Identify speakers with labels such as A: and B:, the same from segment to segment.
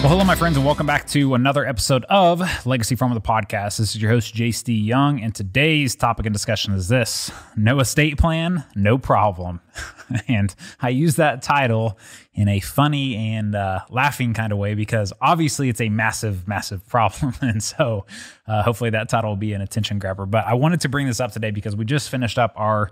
A: Well, hello, my friends, and welcome back to another episode of Legacy Farmer, the podcast. This is your host, JC Young, and today's topic and discussion is this: no estate plan, no problem. And I use that title in a funny and laughing kind of way because obviously it's a massive, massive problem. And so hopefully that title will be an attention grabber. But I wanted to bring this up today because we just finished up our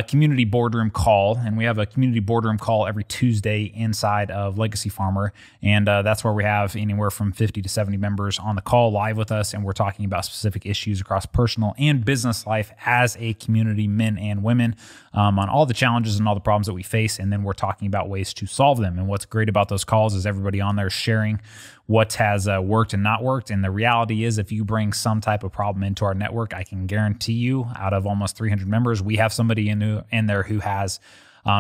A: community boardroom call, and we have a community boardroom call every Tuesday inside of Legacy Farmer, and that's where we have anywhere from 50 to 70 members on the call live with us, and we're talking about specific issues across personal and business life as a community, men and women, on all the challenges and all the problems that we face, and then we're talking about ways to solve them. And what's great about those calls is everybody on there sharing what has worked and not worked. And the reality is, if you bring some type of problem into our network, I can guarantee you out of almost 300 members, we have somebody in there who has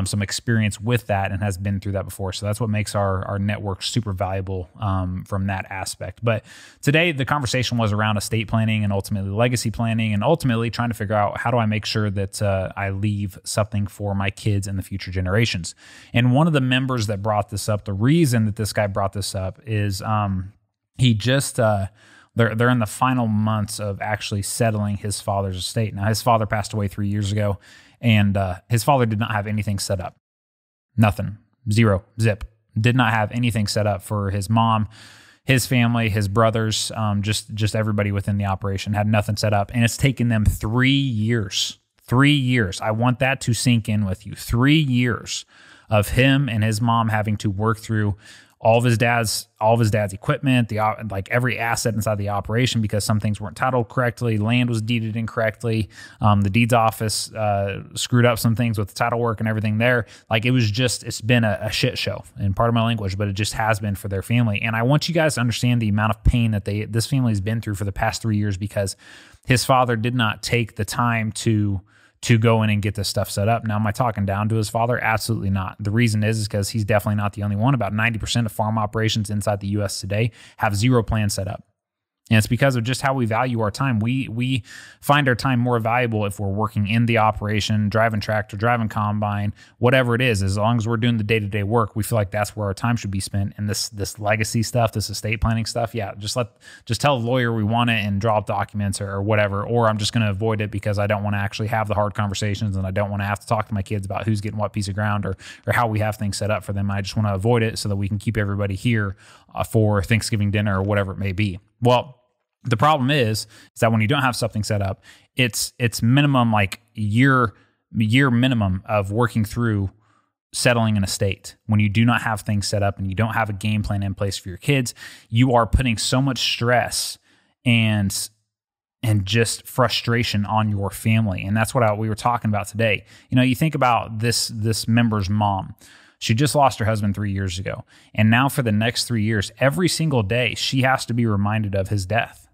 A: some experience with that and has been through that before. So that's what makes our network super valuable from that aspect. But today the conversation was around estate planning and ultimately legacy planning, and ultimately trying to figure out, how do I make sure that I leave something for my kids and the future generations? And one of the members that brought this up, the reason that this guy brought this up is he just they're in the final months of actually settling his father's estate. Now, his father passed away 3 years ago, and his father did not have anything set up. Nothing. Zero. Zip. Did not have anything set up for his mom, his family, his brothers, just everybody within the operation had nothing set up. And it's taken them 3 years. 3 years. I want that to sink in with you. 3 years of him and his mom having to work through all of his dad's equipment, like every asset inside the operation, because some things weren't titled correctly, land was deeded incorrectly, the deeds office screwed up some things with the title work and everything there. Like, it's been a shit show, and pardon my language, but it just has been for their family. And I want you guys to understand the amount of pain that this family's been through for the past 3 years, because his father did not take the time to go in and get this stuff set up. Now, am I talking down to his father? Absolutely not. The reason is because he's definitely not the only one. About 90% of farm operations inside the U.S. today have zero plan set up. And it's because of just how we value our time. We find our time more valuable if we're working in the operation, driving tractor, driving combine, whatever it is. As long as we're doing the day-to-day work, we feel like that's where our time should be spent. And this legacy stuff, this estate planning stuff, yeah, just tell the lawyer we want it and draw up documents or whatever. Or I'm just going to avoid it because I don't want to actually have the hard conversations, and I don't want to have to talk to my kids about who's getting what piece of ground or how we have things set up for them. I just want to avoid it so that we can keep everybody here for Thanksgiving dinner or whatever it may be. Well, the problem is that when you don't have something set up, it's minimum, like year minimum of working through settling an estate. When you do not have things set up and you don't have a game plan in place for your kids, you are putting so much stress and just frustration on your family. And that's what we were talking about today. You know, you think about this member's mom. She just lost her husband 3 years ago. And now for the next 3 years, every single day, she has to be reminded of his death.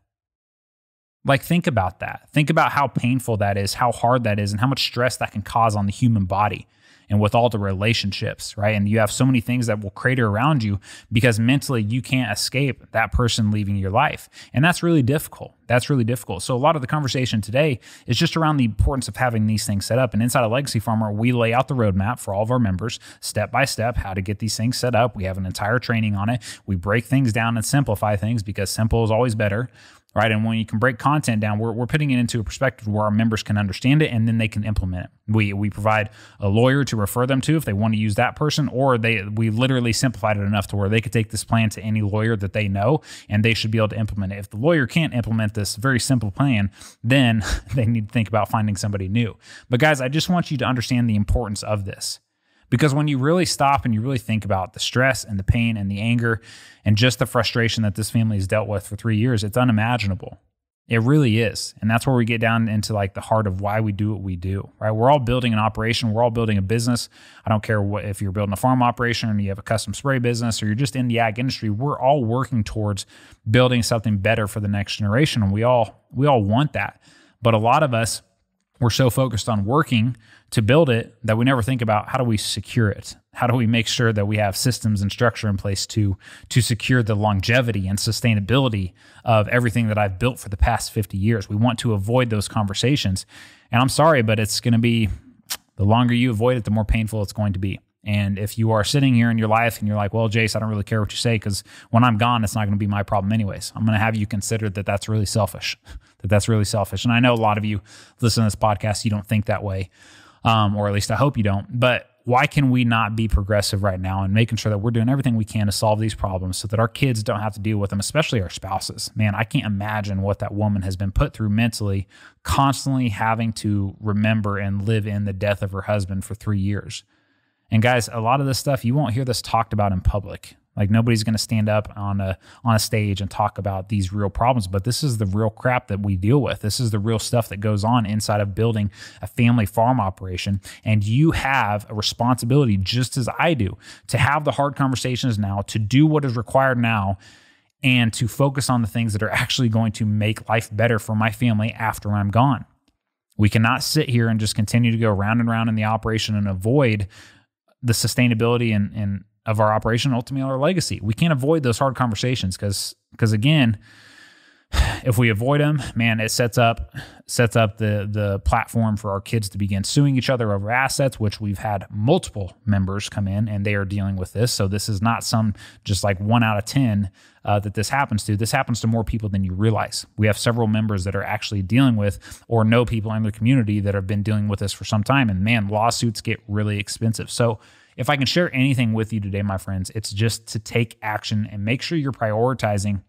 A: Like, think about that. Think about how painful that is, how hard that is, and how much stress that can cause on the human body and with all the relationships, right? And you have so many things that will crater around you because mentally you can't escape that person leaving your life. And that's really difficult. That's really difficult. So a lot of the conversation today is just around the importance of having these things set up. And inside of Legacy Farmer, we lay out the roadmap for all of our members, step by step, how to get these things set up. We have an entire training on it. We break things down and simplify things because simple is always better. Right. And when you can break content down, we're putting it into a perspective where our members can understand it and then they can implement it. We provide a lawyer to refer them to if they want to use that person, or we literally simplified it enough to where they could take this plan to any lawyer that they know and they should be able to implement it. If the lawyer can't implement this very simple plan, then they need to think about finding somebody new. But guys, I just want you to understand the importance of this. Because when you really stop and you really think about the stress and the pain and the anger and just the frustration that this family has dealt with for 3 years, it's unimaginable. It really is. And that's where we get down into like the heart of why we do what we do, right? We're all building an operation. We're all building a business. I don't care if you're building a farm operation or you have a custom spray business or you're just in the ag industry. We're all working towards building something better for the next generation. And we all want that. But a lot of us, we're so focused on working to build it that we never think about how do we secure it? How do we make sure that we have systems and structure in place to secure the longevity and sustainability of everything that I've built for the past 50 years? We want to avoid those conversations. And I'm sorry, but it's going to be, the longer you avoid it, the more painful it's going to be. And if you are sitting here in your life and you're like, well, Jace, I don't really care what you say because when I'm gone, it's not going to be my problem anyways. I'm going to have you consider that that's really selfish, that's really selfish. And I know a lot of you listen to this podcast, you don't think that way, or at least I hope you don't. But why can we not be progressive right now and making sure that we're doing everything we can to solve these problems so that our kids don't have to deal with them, especially our spouses? Man, I can't imagine what that woman has been put through mentally, constantly having to remember and live in the death of her husband for 3 years. And guys, a lot of this stuff, you won't hear this talked about in public. Like nobody's going to stand up on a stage and talk about these real problems, but this is the real crap that we deal with. This is the real stuff that goes on inside of building a family farm operation. And you have a responsibility, just as I do, to have the hard conversations now, to do what is required now, and to focus on the things that are actually going to make life better for my family after I'm gone. We cannot sit here and just continue to go round and round in the operation and avoid the sustainability and of our operation, ultimately our legacy. We can't avoid those hard conversations because again, if we avoid them, man, it sets up the platform for our kids to begin suing each other over assets, which we've had multiple members come in and they are dealing with this. So this is not some just like 1 out of 10 that this happens to. This happens to more people than you realize. We have several members that are actually dealing with or know people in their community that have been dealing with this for some time. And man, lawsuits get really expensive. So if I can share anything with you today, my friends, it's just to take action and make sure you're prioritizing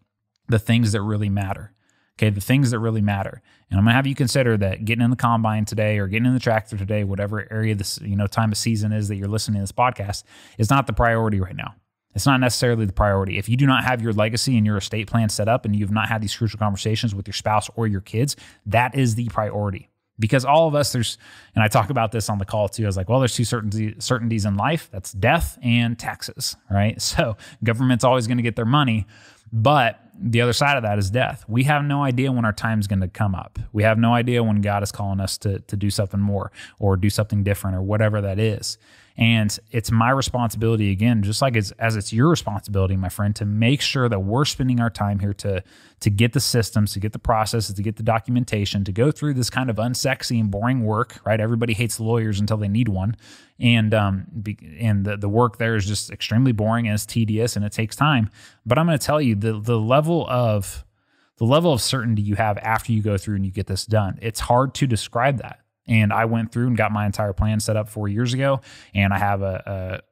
A: the things that really matter. Okay, the things that really matter. And I'm gonna have you consider that getting in the combine today or getting in the tractor today, whatever area this time of season is that you're listening to this podcast, is not the priority right now. It's not necessarily the priority. If you do not have your legacy and your estate plan set up and you've not had these crucial conversations with your spouse or your kids, that is the priority. Because all of us, and I talk about this on the call too, I was like, well, there's two certainties in life. That's death and taxes, right? So government's always going to get their money, but the other side of that is death. We have no idea when our time's going to come up. We have no idea when God is calling us to do something more or do something different or whatever that is. And it's my responsibility, again, just like as it's your responsibility, my friend, to make sure that we're spending our time here to get the systems, to get the processes, to get the documentation, to go through this kind of unsexy and boring work, right? Everybody hates lawyers until they need one. And the work there is just extremely boring and it's tedious and it takes time. But I'm going to tell you the level of certainty you have after you go through and you get this done, it's hard to describe that. And I went through and got my entire plan set up 4 years ago, and I have a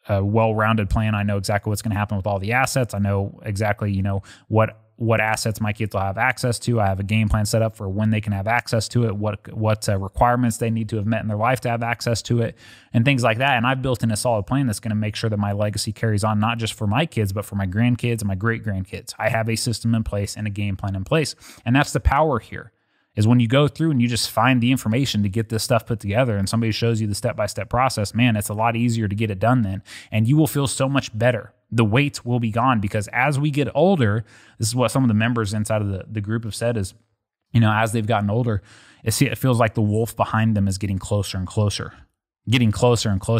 A: well-rounded plan. I know exactly what's going to happen with all the assets. I know exactly, what assets my kids will have access to. I have a game plan set up for when they can have access to it, what requirements they need to have met in their life to have access to it, and things like that. And I've built in a solid plan that's going to make sure that my legacy carries on, not just for my kids, but for my grandkids and my great-grandkids. I have a system in place and a game plan in place. And that's the power here, is when you go through and you just find the information to get this stuff put together and somebody shows you the step-by-step process, man, it's a lot easier to get it done then. And you will feel so much better. The weight will be gone because as we get older, this is what some of the members inside of the group have said is, as they've gotten older, it feels like the wolf behind them is getting closer and closer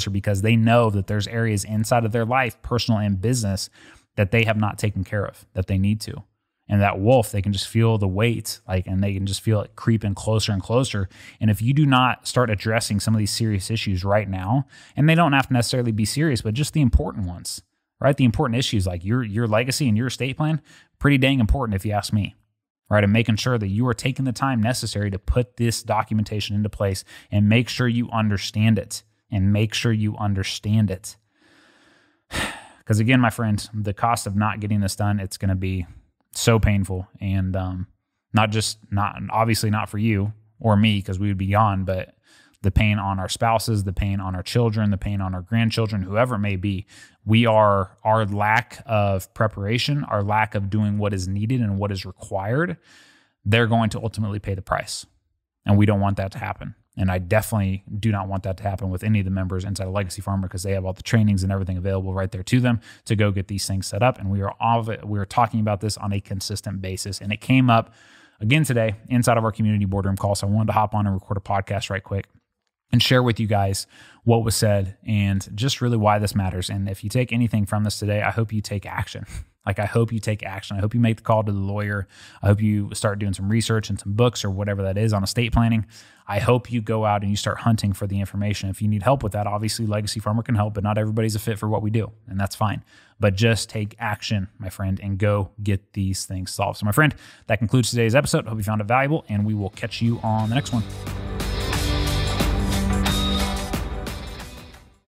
A: because they know that there's areas inside of their life, personal and business, that they have not taken care of, that they need to. And that wolf, they can just feel the weight, and they can just feel it creeping closer and closer. And if you do not start addressing some of these serious issues right now, and they don't have to necessarily be serious, but just the important ones, right? The important issues like your legacy and your estate plan, pretty dang important if you ask me, right? And making sure that you are taking the time necessary to put this documentation into place and make sure you understand it Because again, my friends, the cost of not getting this done, it's going to be so painful, and obviously not for you or me because we would be gone, but the pain on our spouses, the pain on our children, the pain on our grandchildren, whoever it may be. Our lack of preparation, our lack of doing what is needed and what is required, they're going to ultimately pay the price. And we don't want that to happen. And I definitely do not want that to happen with any of the members inside of Legacy Farmer because they have all the trainings and everything available right there to them to go get these things set up. And we are talking about this on a consistent basis. And it came up again today inside of our community boardroom call. So I wanted to hop on and record a podcast right quick and share with you guys what was said and just really why this matters. And if you take anything from this today, I hope you take action. Like, I hope you take action. I hope you make the call to the lawyer. I hope you start doing some research and some books or whatever that is on estate planning. I hope you go out and you start hunting for the information. If you need help with that, obviously Legacy Farmer can help, but not everybody's a fit for what we do, and that's fine. But just take action, my friend, and go get these things solved. So, my friend, that concludes today's episode. Hope you found it valuable, and we will catch you on the next one.